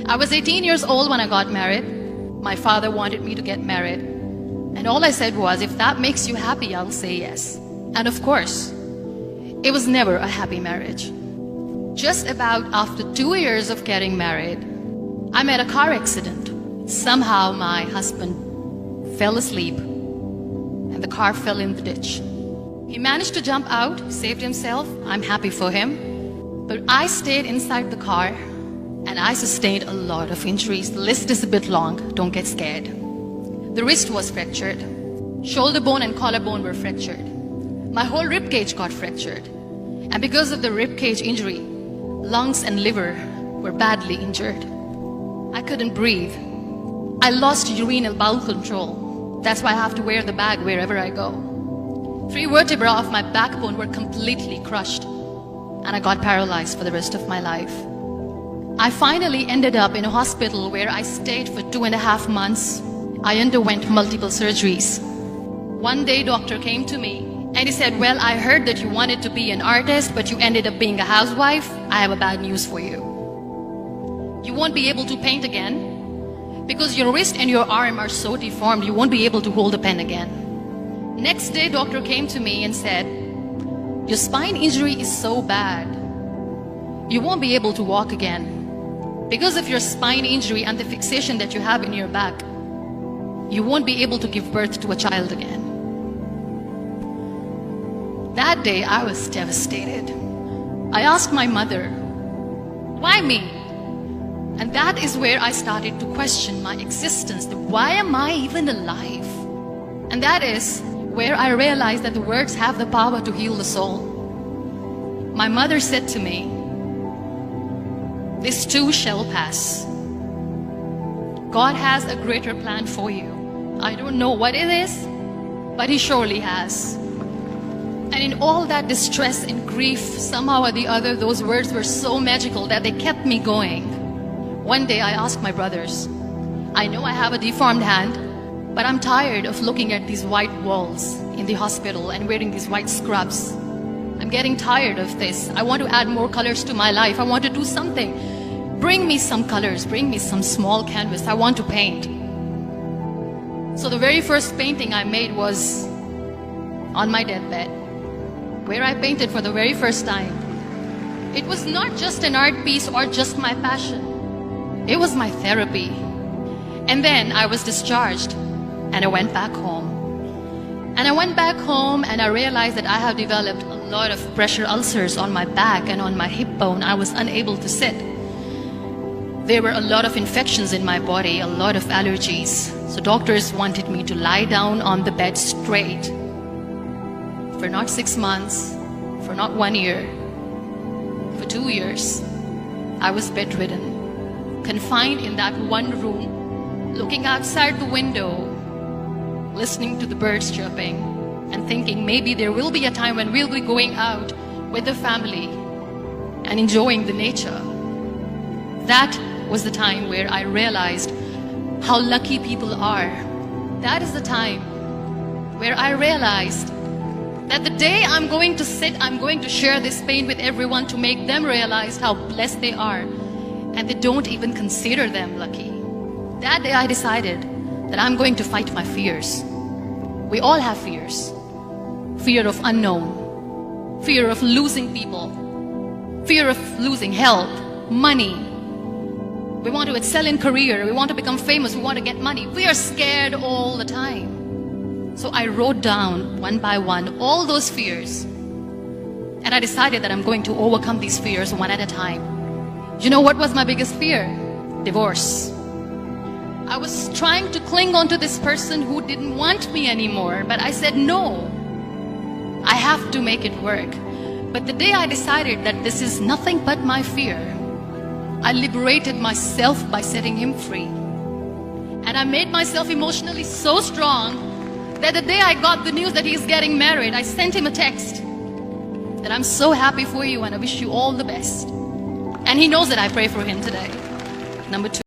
I was 18 years old when I got married. My father wanted me to get married. And all I said was, if that makes you happy, I'll say yes. And of course, it was never a happy marriage. Just about after 2 years of getting married, I met a car accident. Somehow my husband fell asleep and the car fell in the ditch. He managed to jump out, saved himself. I'm happy for him. But I stayed inside the car and I sustained a lot of injuries. The list is a bit long, don't get scared. The wrist was fractured. Shoulder bone and collarbone were fractured. My whole rib cage got fractured. And because of the rib cage injury, lungs and liver were badly injured. I couldn't breathe. I lost urinary bowel control. That's why I have to wear the bag wherever I go. 3 vertebrae of my backbone were completely crushed. And I got paralyzed for the rest of my life. I finally ended up in a hospital where I stayed for 2.5 months. I underwent multiple surgeries. One day, doctor came to me and he said, well, I heard that you wanted to be an artist, but you ended up being a housewife. I have a bad news for you. You won't be able to paint again because your wrist and your arm are so deformed, you won't be able to hold a pen again. Next day, doctor came to me and said, your spine injury is so bad, you won't be able to walk again. Because of your spine injury and the fixation that you have in your back, you won't be able to give birth to a child again. That day, I was devastated. I asked my mother, why me? And that is where I started to question my existence. Why am I even alive? And that is where I realized that the words have the power to heal the soul. My mother said to me, this too shall pass. God has a greater plan for you. I don't know what it is, but He surely has. And in all that distress and grief, somehow or the other, those words were so magical that they kept me going. One day I asked my brothers, I know I have a deformed hand, but I'm tired of looking at these white walls in the hospital and wearing these white scrubs. I'm getting tired of this. I want to add more colors to my life. I want to do something. Bring me some colors. Bring me some small canvas. I want to paint. So the very first painting I made was on my deathbed, where I painted for the very first time. It was not just an art piece or just my passion. It was my therapy. And then I was discharged and I went back home. And I went back home and I realized that I have developed a lot of pressure ulcers on my back and on my hip bone. I was unable to sit. There were a lot of infections in my body, a lot of allergies. So doctors wanted me to lie down on the bed straight for not 6 months, for not 1 year, for 2 years. I was bedridden, confined in that one room, looking outside the window, listening to the birds chirping and thinking maybe there will be a time when we'll be going out with the family and enjoying the nature. That was the time where I realized how lucky people are. That is the time where I realized that the day I'm going to sit, I'm going to share this pain with everyone to make them realize how blessed they are, and they don't even consider them lucky. That day I decided that I'm going to fight my fears. We all have fears. Fear of unknown, fear of losing people, fear of losing health, money. We want to excel in career, we want to become famous, we want to get money. We are scared all the time. So I wrote down one by one all those fears. And I decided that I'm going to overcome these fears one at a time. You know what was my biggest fear? Divorce. I was trying to cling on to this person who didn't want me anymore, but I said no. I have to make it work. But the day I decided that this is nothing but my fear, I liberated myself by setting him free. And I made myself emotionally so strong that the day I got the news that he's getting married, I sent him a text that I'm so happy for you and I wish you all the best. And he knows that I pray for him today. Number 2.